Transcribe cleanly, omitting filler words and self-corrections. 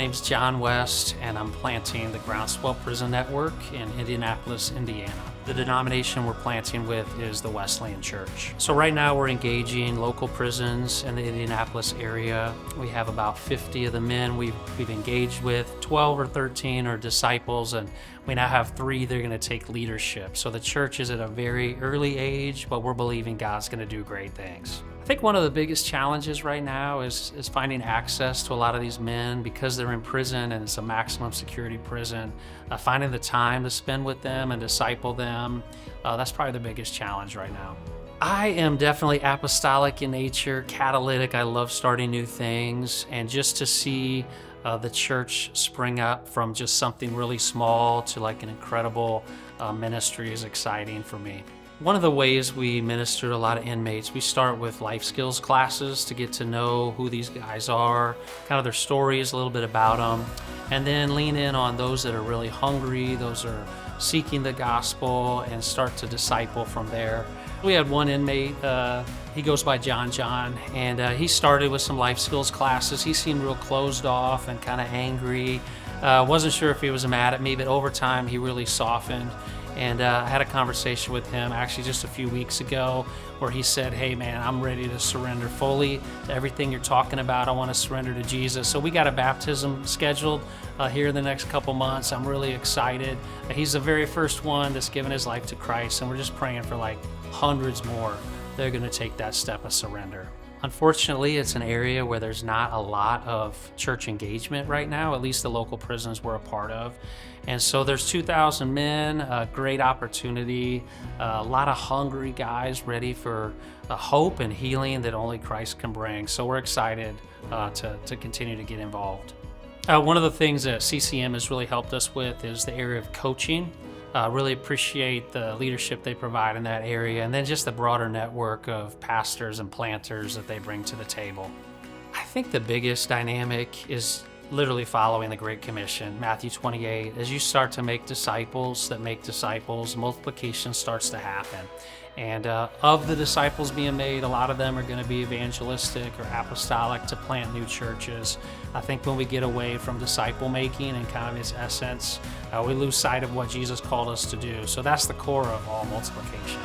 name's John Wiest, and I'm planting the Groundswell Prison Network in Indianapolis, Indiana. The denomination we're planting with is the Wesleyan Church. So right now we're engaging local prisons in the Indianapolis area. We have about 50 of the men we've engaged with. 12 or 13 are disciples, and we now have 3 that are going to take leadership. So the church is at a very early age, but we're believing God's going to do great things. I think one of the biggest challenges right now is finding access to a lot of these men because they're in prison and it's a maximum security prison. Finding the time to spend with them and disciple them, that's probably the biggest challenge right now. I am definitely apostolic in nature, catalytic. I love starting new things, and just to see the church spring up from just something really small to like an incredible ministry is exciting for me. One of the ways we minister to a lot of inmates, we start with life skills classes to get to know who these guys are, kind of their stories, a little bit about them, and then lean in on those that are really hungry, those that are seeking the gospel, and start to disciple from there. We had one inmate, he goes by John, and he started with some life skills classes. He seemed real closed off and kind of angry. Wasn't sure if he was mad at me, but over time he really softened. And I had a conversation with him actually just a few weeks ago where he said, hey man, I'm ready to surrender fully to everything you're talking about. I want to surrender to Jesus. So we got a baptism scheduled here in the next couple months. I'm really excited. He's the very first one that's given his life to Christ, and we're just praying for like hundreds more that are going to take that step of surrender. Unfortunately, it's an area where there's not a lot of church engagement right now, at least the local prisons we're a part of. And so there's 2,000 men, a great opportunity, a lot of hungry guys ready for hope and healing that only Christ can bring. So we're excited to continue to get involved. One of the things that CCM has really helped us with is the area of coaching. Really appreciate the leadership they provide in that area, and then just the broader network of pastors and planters that they bring to the table. I think the biggest dynamic is literally following the Great Commission, Matthew 28. As you start to make disciples that make disciples, multiplication starts to happen. And of the disciples being made, a lot of them are going to be evangelistic or apostolic to plant new churches. I think when we get away from disciple making and kind of its essence, we lose sight of what Jesus called us to do. So that's the core of all multiplication.